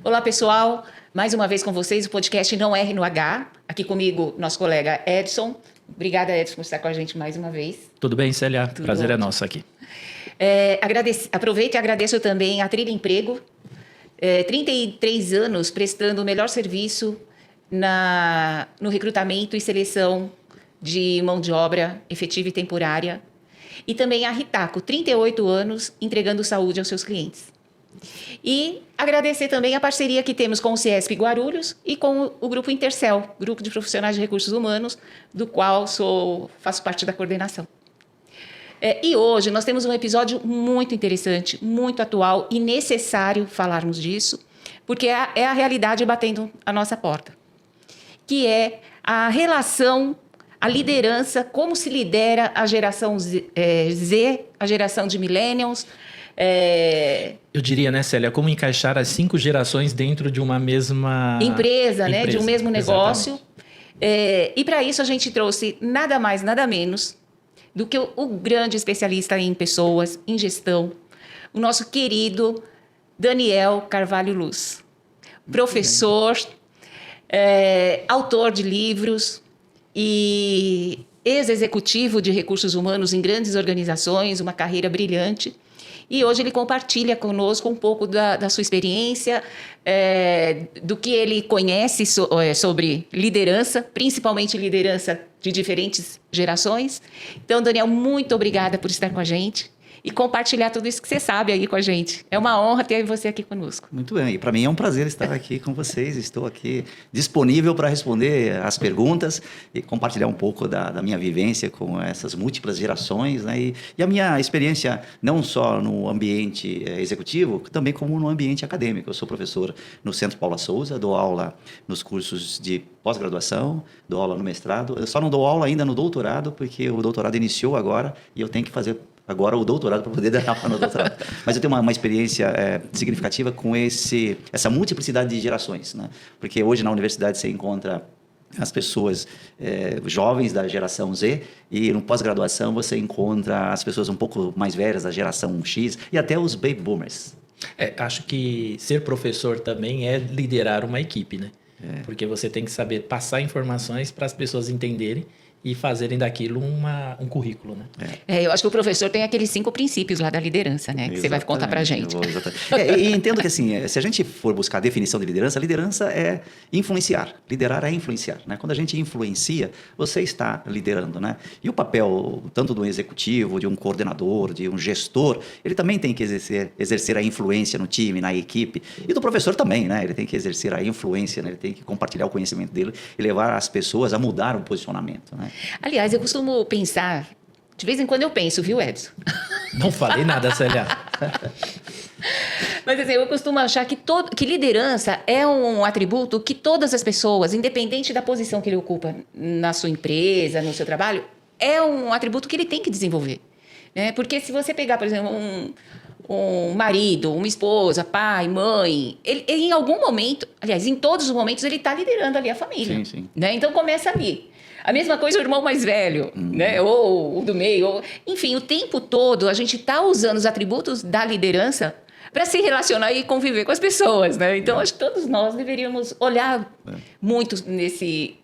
Olá, pessoal. Mais uma vez com vocês, o podcast Não Erre no H. Aqui comigo, nosso colega Edson. Obrigada, Edson, por estar com a gente mais uma vez. Tudo bem, Célia? Tudo Prazer ótimo. é nosso aqui. Aproveito e agradeço também a Trilha Emprego. 33 anos prestando o melhor serviço no recrutamento e seleção de mão de obra efetiva e temporária. E também a Ritaco, 38 anos entregando saúde aos seus clientes. E agradecer também a parceria que temos com o CIESP Guarulhos e com o Grupo Intercel, Grupo de Profissionais de Recursos Humanos, do qual faço parte da coordenação. E hoje nós temos um episódio muito interessante, muito atual e necessário falarmos disso, porque é a realidade batendo a nossa porta, que é a relação, a liderança, como se lidera a geração Z, a geração de millennials. Eu diria, né, Célia, como encaixar as 5 gerações dentro de uma mesma empresa, né, de um mesmo negócio. E para isso a gente trouxe nada mais, nada menos do que o grande especialista em pessoas, em gestão, o nosso querido Daniel Carvalho Luz. Professor, autor de livros e ex-executivo de recursos humanos em grandes organizações, uma carreira brilhante. E hoje ele compartilha conosco um pouco da sua experiência, do que ele conhece sobre liderança, principalmente liderança de diferentes gerações. Então, Daniel, muito obrigada por estar com a gente e compartilhar tudo isso que você sabe aí com a gente. É uma honra ter você aqui conosco. Muito bem, e para mim é um prazer estar aqui com vocês. Estou aqui disponível para responder as perguntas e compartilhar um pouco da minha vivência com essas múltiplas gerações, né? E a minha experiência não só no ambiente executivo, também como no ambiente acadêmico. Eu sou professor no Centro Paula Souza, dou aula nos cursos de pós-graduação, dou aula no mestrado. Eu só não dou aula ainda no doutorado, porque o doutorado iniciou agora e eu tenho que fazer agora o doutorado para poder dar aula no doutorado. Mas eu tenho uma experiência significativa com essa multiplicidade de gerações, né? Porque hoje na universidade você encontra as pessoas jovens da geração Z e no pós-graduação você encontra as pessoas um pouco mais velhas da geração X e até os baby boomers. Acho que ser professor também é liderar uma equipe, né? Porque você tem que saber passar informações para as pessoas entenderem e fazerem daquilo um currículo, né? Eu acho que o professor tem aqueles 5 princípios lá da liderança, né? Que você vai contar pra gente. E entendo que, assim, se a gente for buscar a definição de liderança, a liderança é influenciar. Liderar é influenciar, né? Quando a gente influencia, você está liderando, né? E o papel, tanto do executivo, de um coordenador, de um gestor, ele também tem que exercer a influência no time, na equipe. E do professor também, né? Ele tem que exercer a influência, né? Ele tem que compartilhar o conhecimento dele e levar as pessoas a mudar o posicionamento, né? Aliás, eu costumo pensar, de vez em quando eu penso, viu, Edson? Não falei nada, Célia. Mas assim, eu costumo achar que liderança é um atributo que todas as pessoas, independente da posição que ele ocupa na sua empresa, no seu trabalho, é um atributo que ele tem que desenvolver, né? Porque se você pegar, por exemplo, um marido, uma esposa, pai, mãe, ele em algum momento, aliás, em todos os momentos, ele está liderando ali a família. Sim, sim. Né? Então começa ali. A mesma coisa o irmão mais velho, né? Ou o do meio. Enfim, o tempo todo a gente está usando os atributos da liderança para se relacionar e conviver com as pessoas, né? Então, acho que todos nós deveríamos olhar muito nesse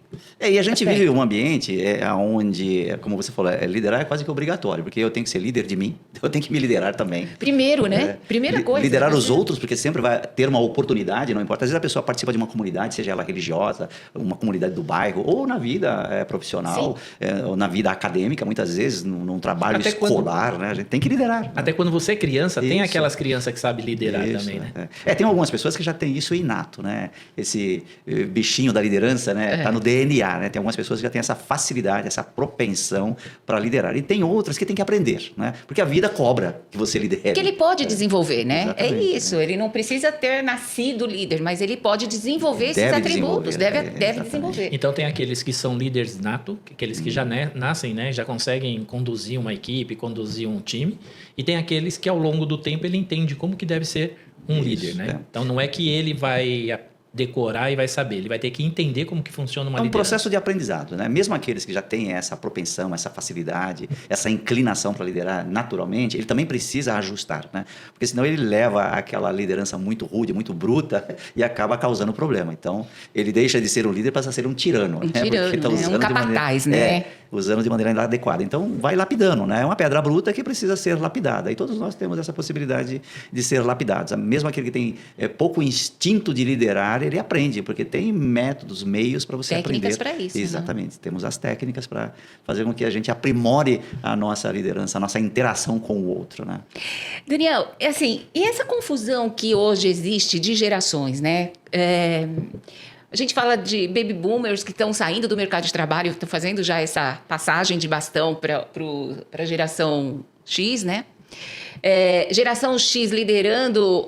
E a gente vive um ambiente onde, como você falou, liderar é quase que obrigatório, porque eu tenho que ser líder de mim, eu tenho que me liderar também. Primeiro, né? Primeira coisa. Liderar os outros, porque sempre vai ter uma oportunidade, não importa. Às vezes a pessoa participa de uma comunidade, seja ela religiosa, uma comunidade do bairro, ou na vida profissional, ou na vida acadêmica, muitas vezes, num trabalho Até escolar, né? A gente tem que liderar. Até quando você é criança, tem Isso. aquelas crianças que sabem liderar também, né? Tem algumas pessoas que já têm isso inato, né? Esse bichinho da liderança, né? Tá no DNA, né? Tem algumas pessoas que já têm essa facilidade, essa propensão para liderar. E tem outras que têm que aprender, né? Porque a vida cobra que você lidere. Que ele pode desenvolver, né? Exatamente, É isso. Ele não precisa ter nascido líder, mas ele pode desenvolver esses atributos. Deve desenvolver. Então tem aqueles que são líderes nato, aqueles que já nascem, né? Já conseguem conduzir uma equipe, conduzir um time. E tem aqueles que ao longo do tempo ele entende como que deve ser um líder, né? Então não é que ele vai decorar e vai saber. Ele vai ter que entender como que funciona uma É um liderança. processo de aprendizado, né? Mesmo aqueles que já têm essa propensão, essa facilidade, essa inclinação para liderar naturalmente, ele também precisa ajustar, né? Porque senão ele leva aquela liderança muito rude, muito bruta e acaba causando problema. Então, ele deixa de ser um líder para ser um tirano. Um tirano, Porque tá né? usando Um capataz, né? Usando de maneira inadequada. Então, vai lapidando, né? É uma pedra bruta que precisa ser lapidada. E todos nós temos essa possibilidade de ser lapidados. Mesmo aquele que tem pouco instinto de liderar, ele aprende, porque tem métodos, meios para você Técnicas aprender. para isso. Exatamente. Né? Temos as técnicas para fazer com que a gente aprimore a nossa liderança, a nossa interação com o outro, né? Daniel, assim, e essa confusão que hoje existe de gerações, né? A gente fala de baby boomers que estão saindo do mercado de trabalho, estão fazendo já essa passagem de bastão para a geração X, né? Geração X liderando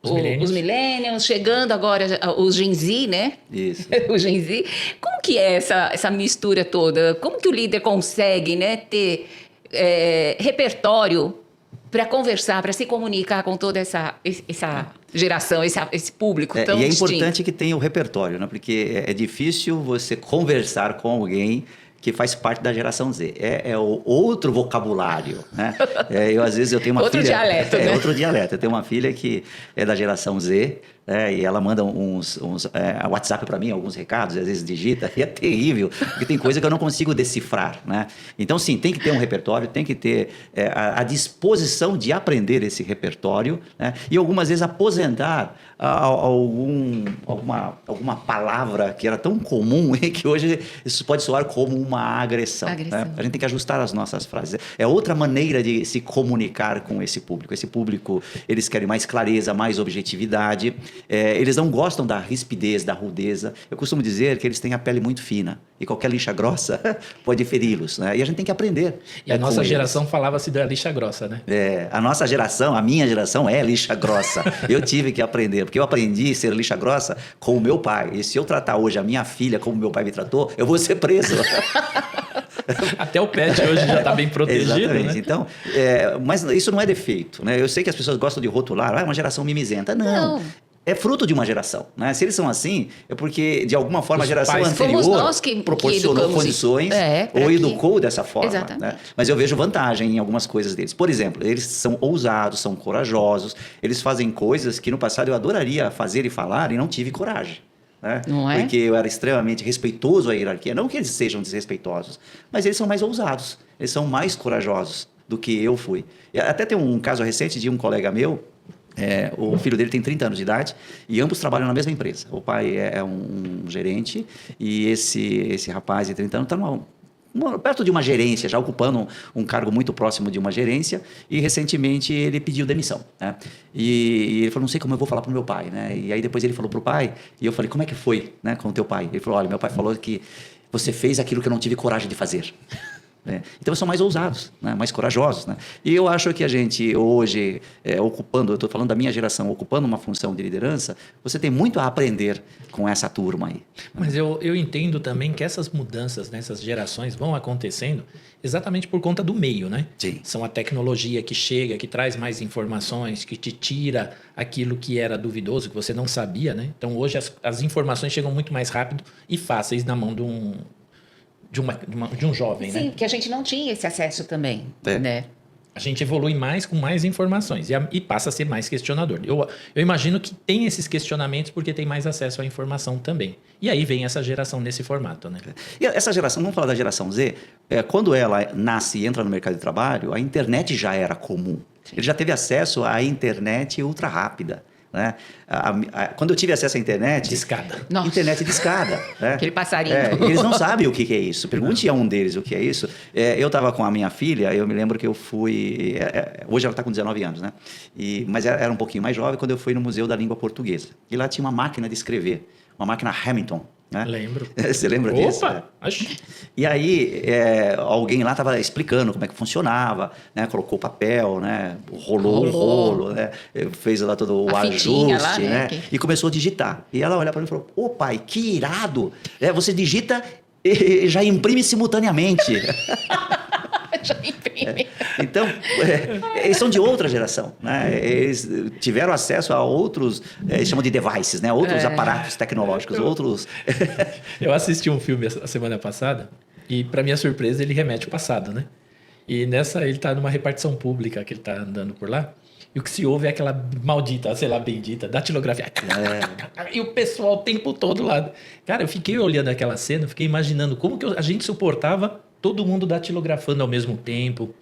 os millennials, chegando agora os Gen Z, né? Isso. O Gen Z. Como que é essa mistura toda? Como que o líder consegue, né, ter repertório para conversar, para se comunicar com toda essa geração, esse público tão E é distinto? importante que tenha o repertório, né? Porque é difícil você conversar com alguém que faz parte da geração Z. É o outro vocabulário, né? Às vezes eu tenho uma outro filha... dialeto, né? Outro dialeto. Eu tenho uma filha que é da geração Z, e ela manda uns WhatsApp para mim, alguns recados, às vezes digita, e é terrível, porque tem coisa que eu não consigo decifrar, né? Então, sim, tem que ter um repertório, tem que ter a disposição de aprender esse repertório, né? E algumas vezes aposentar alguma palavra que era tão comum e que hoje isso pode soar como uma agressão. Né? A gente tem que ajustar as nossas frases. É outra maneira de se comunicar com esse público. Esse público, eles querem mais clareza, mais objetividade. Eles não gostam da rispidez, da rudeza. Eu costumo dizer que eles têm a pele muito fina e qualquer lixa grossa pode feri-los, né? E a gente tem que aprender. E a nossa geração falava-se da lixa grossa, né? A nossa geração, a minha geração é lixa grossa. Eu tive que aprender, porque eu aprendi a ser lixa grossa com o meu pai. E se eu tratar hoje a minha filha como meu pai me tratou, eu vou ser preso. Até o pet hoje já está bem protegido, exatamente. né? Então, mas isso não é defeito, né? Eu sei que as pessoas gostam de rotular, é uma geração mimizenta. Não. É fruto de uma geração, né? Se eles são assim, é porque, de alguma forma, a geração anterior proporcionou condições ou educou dessa forma. Né? Mas eu vejo vantagem em algumas coisas deles. Por exemplo, eles são ousados, são corajosos, eles fazem coisas que no passado eu adoraria fazer e falar e não tive coragem. Né? Não é? Porque eu era extremamente respeitoso à hierarquia. Não que eles sejam desrespeitosos, mas eles são mais ousados, eles são mais corajosos do que eu fui. Até tem um caso recente de um colega meu. O filho dele tem 30 anos de idade e ambos trabalham na mesma empresa. O pai é um gerente e esse rapaz de 30 anos está perto de uma gerência, já ocupando um cargo muito próximo de uma gerência, e recentemente ele pediu demissão. Né? E ele falou, não sei como eu vou falar para o meu pai. Né? E aí depois ele falou para o pai, e eu falei, como é que foi, né, com o teu pai? Ele falou, olha, meu pai falou que você fez aquilo que eu não tive coragem de fazer. Então, são mais ousados, né? Mais corajosos. Né? E eu acho que a gente hoje, eu estou falando da minha geração, ocupando uma função de liderança, você tem muito a aprender com essa turma aí. Mas eu entendo também que essas mudanças nessas gerações vão acontecendo exatamente por conta do meio, né? Sim. São a tecnologia que chega, que traz mais informações, que te tira aquilo que era duvidoso, que você não sabia, né? Então, hoje as informações chegam muito mais rápido e fáceis na mão de um jovem, né? Sim, que a gente não tinha esse acesso também, né? A gente evolui mais com mais informações e passa a ser mais questionador. Eu imagino que tem esses questionamentos porque tem mais acesso à informação também. E aí vem essa geração nesse formato, né? E essa geração, vamos falar da geração Z, quando ela nasce e entra no mercado de trabalho, a internet já era comum. Ele já teve acesso à internet ultra rápida. Né? Quando eu tive acesso à internet... Discada. Nossa. Internet discada. Né? Aquele passarinho. Eles não sabem o que é isso. Pergunte a um deles o que é isso. Eu estava com a minha filha, eu me lembro que eu fui... hoje ela está com 19 anos, né? Mas era um pouquinho mais jovem quando eu fui no Museu da Língua Portuguesa. E lá tinha uma máquina de escrever, uma máquina Hamilton. Né? Lembro. Você lembra disso? Opa! E aí, alguém lá estava explicando como é que funcionava, né? Colocou papel, né? Rolou o rolo, né? Fez lá todo o ajuste, lá, né? E começou a digitar. E ela olhou para mim e falou, ô pai, que irado! Você digita e já imprime simultaneamente. Já imprime. Então, eles são de outra geração, né? Eles tiveram acesso a outros, eles chamam de devices, né? Outros aparatos tecnológicos, outros... Eu assisti um filme a semana passada e, para minha surpresa, ele remete ao passado, né? E nessa, ele tá numa repartição pública que ele tá andando por lá. E o que se ouve é aquela maldita, sei lá, bendita, datilografia. E o pessoal o tempo todo lá. Cara, eu fiquei olhando aquela cena, fiquei imaginando como que a gente suportava todo mundo datilografando ao mesmo tempo,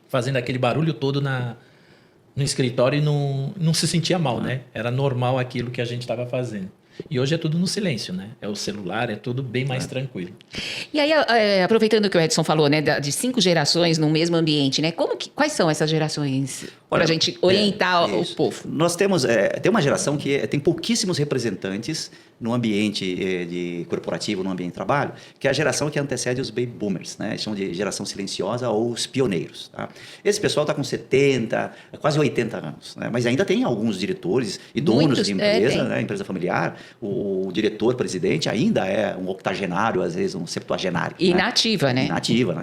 fazendo aquele barulho todo no escritório e não se sentia mal, né? Era normal aquilo que a gente estava fazendo. E hoje é tudo no silêncio, né? É o celular, é tudo bem mais tranquilo. E aí, aproveitando o que o Edson falou, né, de 5 gerações no mesmo ambiente, né? Quais são essas gerações para a gente orientar o povo? Nós temos tem uma geração que tem pouquíssimos representantes no ambiente corporativo, no ambiente de trabalho, que é a geração que antecede os baby boomers, né? Eles chamam de geração silenciosa ou os pioneiros. Tá? Esse pessoal está com 70, quase 80 anos, né? Mas ainda tem alguns diretores e donos de empresa, né? Empresa familiar. O diretor-presidente ainda é um octogenário, às vezes um septuagenário. E né? nativa, né? Nativa.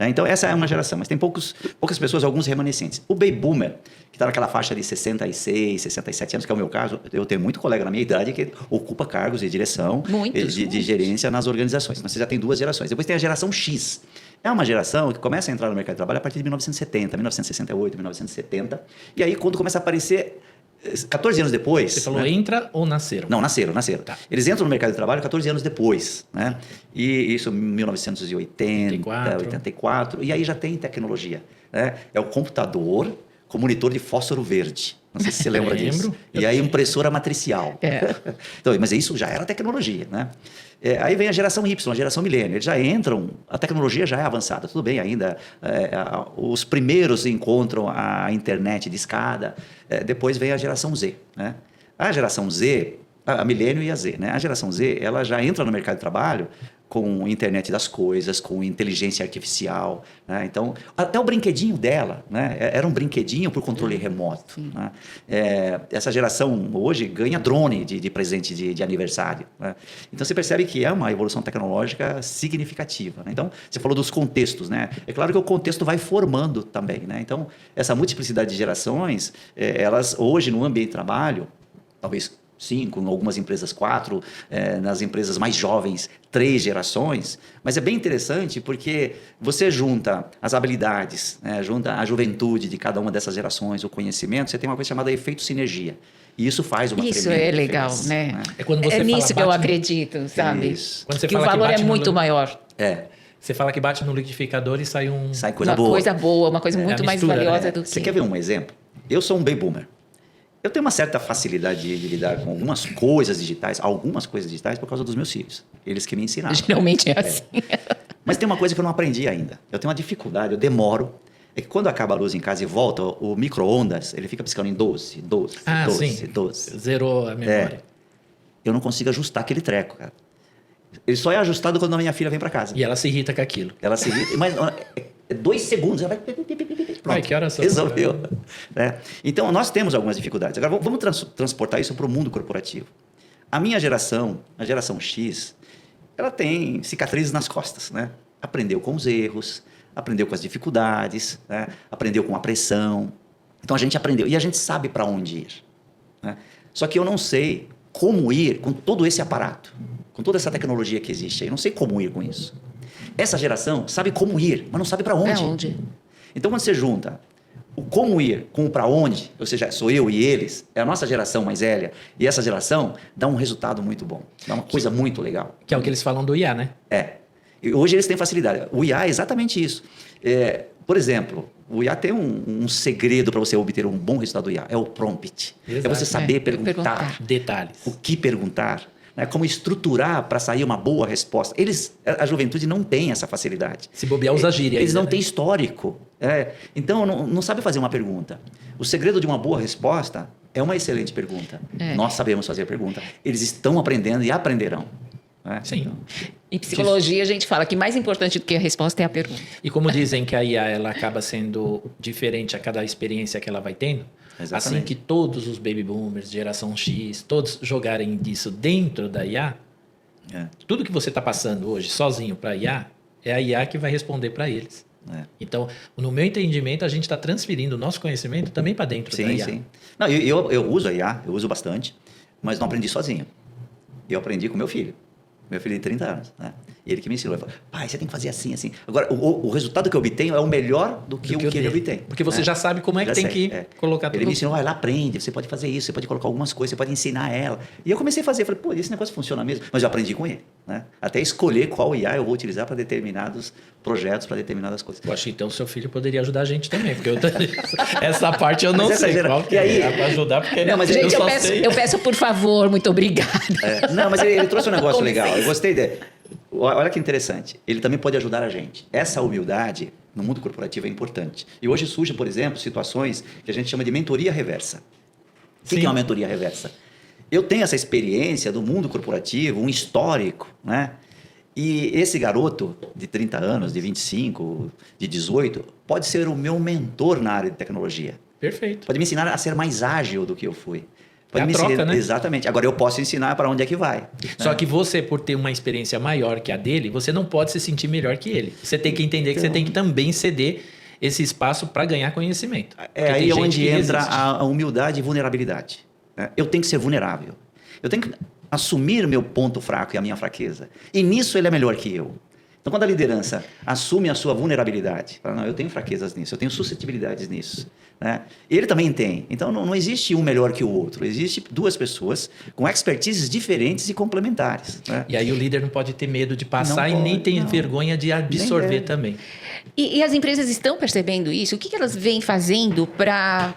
Então, essa é uma geração, mas tem poucas pessoas, alguns remanescentes. O baby boomer, que está naquela faixa de 66, 67 anos, que é o meu caso, eu tenho muito colega na minha idade que ocupa cargos de direção, de gerência nas organizações. Mas você já tem 2 gerações. Depois tem a geração X. É uma geração que começa a entrar no mercado de trabalho a partir de 1970, 1968, 1970. E aí, quando começa a aparecer... 14 anos depois... Você falou entra ou nasceram? Não, nasceram. Tá. Eles entram no mercado de trabalho 14 anos depois, né? E isso em 1980, 84. E aí já tem tecnologia, né? É o computador com monitor de fósforo verde. Não sei se você lembra disso. E aí impressora matricial. Então, mas isso já era tecnologia, né? Aí vem a geração Y, a geração milênio. Eles já entram, a tecnologia já é avançada. Tudo bem, ainda os primeiros encontram a internet de escada. Depois vem a geração Z, né? A geração Z, a milênio e a Z, né? A geração Z, ela já entra no mercado de trabalho com internet das coisas, com inteligência artificial, né? Então, até o brinquedinho dela, né? Era um brinquedinho por controle remoto, né? Essa geração hoje ganha drone de presente de aniversário, né? Então, você percebe que é uma evolução tecnológica significativa, né? Então, você falou dos contextos, né? É claro que o contexto vai formando também, né? Então, essa multiplicidade de gerações, elas hoje no ambiente de trabalho, talvez 5, em algumas empresas 4, nas empresas mais jovens 3 gerações, mas é bem interessante porque você junta as habilidades, né, junta a juventude de cada uma dessas gerações, o conhecimento, você tem uma coisa chamada efeito sinergia. E isso faz uma isso tremenda é legal, diferença, né? É quando você fala, nisso que eu acredito, sabe? Isso. Quando você que fala o valor bate é muito maior. Você fala que bate no liquidificador e sai Sai coisa uma boa. coisa boa, uma coisa muito mais mistura, valiosa né? do que... Você quer ver um exemplo? Eu sou um baby boomer. Eu tenho uma certa facilidade de lidar com algumas coisas digitais por causa dos meus filhos. Eles que me ensinaram. Geralmente é assim. Mas tem uma coisa que eu não aprendi ainda. Eu tenho uma dificuldade, eu demoro. É que quando acaba a luz em casa e volta, o micro-ondas, ele fica piscando em 12. Sim. 12. Zerou a memória. Eu não consigo ajustar aquele treco, cara. Ele só é ajustado quando a minha filha vem para casa. E ela se irrita com aquilo. Ela se irrita, mas 2 segundos, ela vai... Pronto, Ai, que horas são? resolveu. Né? Então, nós temos algumas dificuldades. Agora, vamos transportar isso para o mundo corporativo. A minha geração, a geração X, ela tem cicatrizes nas costas, né? Aprendeu com os erros, aprendeu com as dificuldades, né? Aprendeu com a pressão. Então, a gente aprendeu. E a gente sabe para onde ir, né? Só que eu não sei como ir com todo esse aparato, com toda essa tecnologia que existe aí. Eu não sei como ir com isso. Essa geração sabe como ir, mas não sabe para onde. Para onde? Então, quando você junta o como ir com o para onde, ou seja, sou eu e eles, é a nossa geração mais velha, e essa geração dá um resultado muito bom, dá uma coisa muito legal. Que é o que eles falam do IA, né? E hoje eles têm facilidade. O IA é exatamente isso. Por exemplo, o IA tem um segredo para você obter um bom resultado do IA, é o prompt. Exato. É você saber perguntar. Detalhes. O que perguntar. Né, como estruturar para sair uma boa resposta. A juventude não tem essa facilidade. Se bobear, usa gíria. Eles ainda, não né? têm histórico. Então, não sabe fazer uma pergunta. O segredo de uma boa resposta é uma excelente pergunta. Nós sabemos fazer pergunta. Eles estão aprendendo e aprenderão. Né? Sim. Então, Em psicologia, a gente fala que mais importante do que a resposta é a pergunta. E como dizem que a IA ela acaba sendo diferente a cada experiência que ela vai tendo, Exatamente. assim que todos os baby boomers, geração X, todos jogarem disso dentro da IA, tudo que você está passando hoje sozinho para a IA, é a IA que vai responder para eles. né? Então, no meu entendimento, a gente está transferindo o nosso conhecimento também para dentro da Sim, IA. sim. Não, eu uso a IA, eu uso bastante, mas não aprendi sozinho. Eu aprendi com meu filho. Meu filho de 30 anos, né? E ele que me ensinou. Ele falou, pai, você tem que fazer assim, assim. Agora, o resultado que eu obtenho é o melhor do que o que ele obtém. Porque você né? já sabe como é que Já tem sei, que colocar tudo. Ele me ensinou, vai lá, aprende, você pode fazer isso, você pode colocar algumas coisas, você pode ensinar ela. E eu comecei a fazer, falei, pô, esse negócio funciona mesmo. Mas eu aprendi com ele, né? Até escolher qual IA eu vou utilizar para determinados projetos, para determinadas coisas. Eu acho que então o seu filho poderia ajudar a gente também, porque essa parte eu não Mas sei qual que é para ajudar, porque não, mas Gente, só eu peço, por favor, muito obrigada. Não, mas ele trouxe um negócio legal, eu gostei dele. Olha que interessante, ele também pode ajudar a gente. Essa humildade no mundo corporativo é importante. E hoje surgem, por exemplo, situações que a gente chama de mentoria reversa. O que é uma mentoria reversa? Eu tenho essa experiência do mundo corporativo, um histórico, né? E esse garoto de 30 anos, de 25, de 18, pode ser o meu mentor na área de tecnologia. Perfeito. Pode me ensinar a ser mais ágil do que eu fui. Pode É a me troca, ensinar, né? Exatamente. Agora eu posso ensinar para onde é que vai. Só né? que você, por ter uma experiência maior que a dele, você não pode se sentir melhor que ele. Você tem que entender que você tem que também ceder esse espaço para ganhar conhecimento. É aí onde entra a humildade e vulnerabilidade. né? Eu tenho que ser vulnerável. Eu tenho que assumir meu ponto fraco e a minha fraqueza. E nisso ele é melhor que eu. Então, quando a liderança assume a sua vulnerabilidade, fala, não, eu tenho fraquezas nisso, eu tenho suscetibilidades nisso. Né? Ele também tem. Então, não existe um melhor que o outro. Existe duas pessoas com expertises diferentes e complementares. Né? E aí o líder não pode ter medo de passar Não e nem pode, tem não. vergonha de absorver Nem também. E as empresas estão percebendo isso? O que elas vêm fazendo para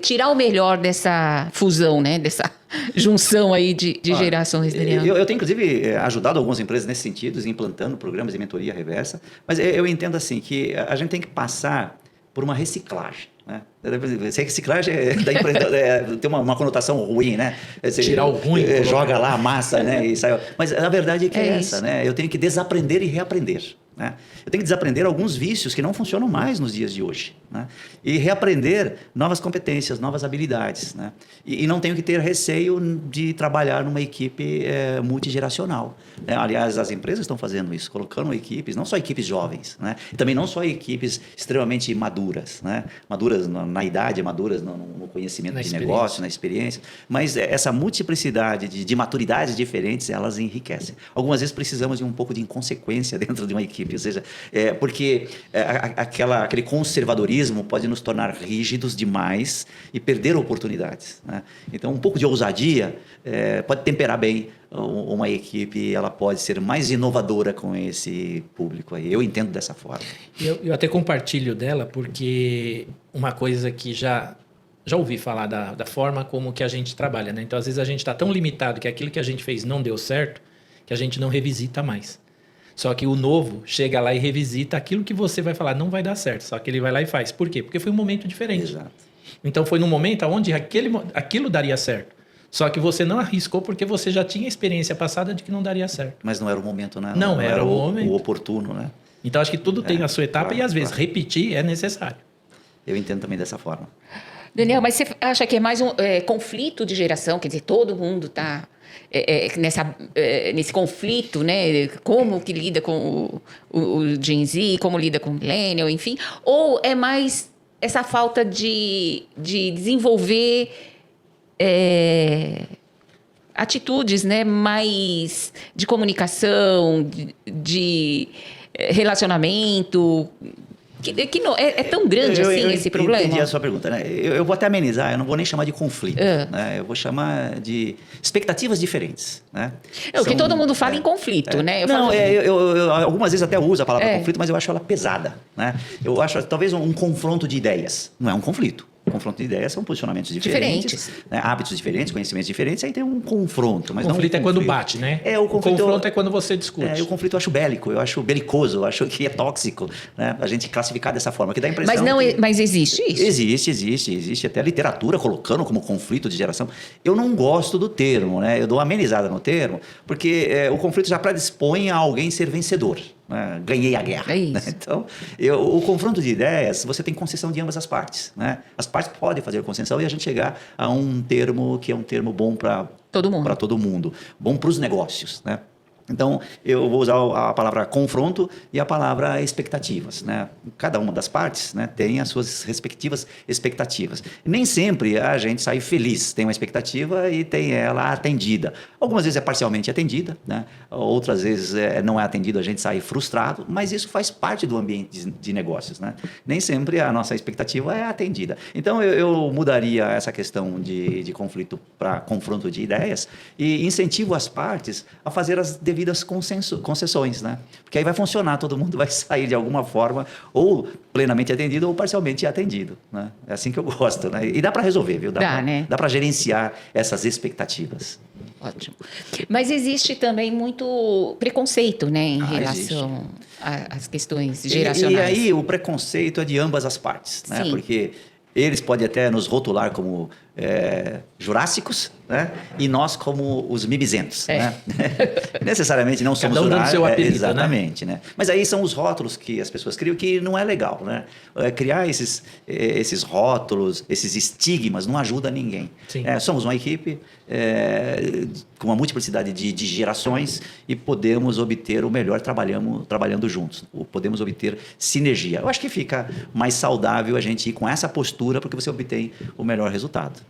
tirar o melhor dessa fusão, né? Dessa junção aí de gerações, Daniel? Eu tenho, inclusive, ajudado algumas empresas nesse sentido, implantando programas de mentoria reversa, mas eu entendo assim que a gente tem que passar por uma reciclagem. Né? Reciclagem da empresa, tem uma conotação ruim, né? Você tirar o ruim. Joga lá a massa, né? E sai. Mas a verdade é que é essa, isso. né? Eu tenho que desaprender e reaprender. Né? Eu tenho que desaprender alguns vícios que não funcionam mais nos dias de hoje. Né? E reaprender novas competências, novas habilidades. Né? E não tenho que ter receio de trabalhar numa equipe multigeracional. Né? Aliás, as empresas estão fazendo isso, colocando equipes, não só equipes jovens, né? E também não só equipes extremamente maduras, né? Maduras na idade, maduras no conhecimento de negócio, na experiência. Mas essa multiplicidade de maturidades diferentes, elas enriquecem. Algumas vezes precisamos de um pouco de inconsequência dentro de uma equipe. Ou seja, porque aquele conservadorismo pode nos tornar rígidos demais e perder oportunidades. Né? Então, um pouco de ousadia pode temperar bem uma equipe, ela pode ser mais inovadora com esse público aí. Eu entendo dessa forma. Eu até compartilho dela porque uma coisa que já ouvi falar da forma como que a gente trabalha. Né? Então, às vezes, a gente está tão limitado que aquilo que a gente fez não deu certo que a gente não revisita mais. Só que o novo chega lá e revisita aquilo que você vai falar, não vai dar certo. Só que ele vai lá e faz. Por quê? Porque foi um momento diferente. Exato. Então foi num momento onde aquilo daria certo. Só que você não arriscou porque você já tinha experiência passada de que não daria certo. Mas não era o momento, né? Não era o momento. O oportuno, né? Então acho que tudo tem a sua etapa claro, e às vezes repetir é necessário. Eu entendo também dessa forma. Daniel, mas você acha que é mais um conflito de geração? Quer dizer, todo mundo está nesse conflito, né? Como que lida com o Gen Z, como lida com o Millennial, enfim? Ou é mais essa falta de desenvolver atitudes, né? Mais de comunicação, de relacionamento... Que não, é tão grande assim esse problema? Eu entendi a sua pergunta. Né? Eu vou até amenizar, eu não vou nem chamar de conflito. Né? Eu vou chamar de expectativas diferentes. Né? O que todo mundo fala em conflito, né? Eu algumas vezes até uso a palavra conflito, mas eu acho ela pesada. Né? Eu acho talvez um confronto de ideias. Não é um conflito. Confronto de ideias são posicionamentos diferentes. Né? Hábitos diferentes, conhecimentos diferentes, aí tem um confronto. Mas conflito não é quando bate, né? O confronto é quando você discute. O conflito eu acho bélico, eu acho belicoso, eu acho que é tóxico, né? A gente classificar dessa forma, que dá a impressão mas existe isso? Existe até literatura colocando como conflito de geração. Eu não gosto do termo, né? Eu dou uma amenizada no termo, porque o conflito já predispõe a alguém ser vencedor. Né? Ganhei a guerra. É isso. Né? Então, o confronto de ideias, você tem concessão de ambas as partes. Né? As partes podem fazer concessão e a gente chegar a um termo que é um termo bom para todo mundo, bom para os negócios. Né? Então, eu vou usar a palavra confronto e a palavra expectativas, né? Cada uma das partes, né, tem as suas respectivas expectativas. Nem sempre a gente sai feliz, tem uma expectativa e tem ela atendida. Algumas vezes é parcialmente atendida, né? Outras vezes não é atendida, a gente sai frustrado, mas isso faz parte do ambiente de negócios, né? Nem sempre a nossa expectativa é atendida. Então, eu mudaria essa questão de conflito para confronto de ideias e incentivo as partes a fazer as devidas concessões, né? Porque aí vai funcionar, todo mundo vai sair de alguma forma ou plenamente atendido ou parcialmente atendido, né? É assim que eu gosto, né? E dá para resolver, viu? Né? Dá para gerenciar essas expectativas. Ótimo. Mas existe também muito preconceito, né, em relação às questões geracionais. E aí o preconceito é de ambas as partes, né? Sim. Porque eles podem até nos rotular como jurássicos, né? E nós como os mimizentos, né? Necessariamente não somos Cada um dando seu apelido, exatamente, né? Mas aí são os rótulos que as pessoas criam que não é legal, né? Criar esses rótulos, esses estigmas não ajuda ninguém. Somos uma equipe com uma multiplicidade de gerações e podemos obter o melhor trabalhando juntos. Podemos obter sinergia. Eu acho que fica mais saudável a gente ir com essa postura porque você obtém o melhor resultado.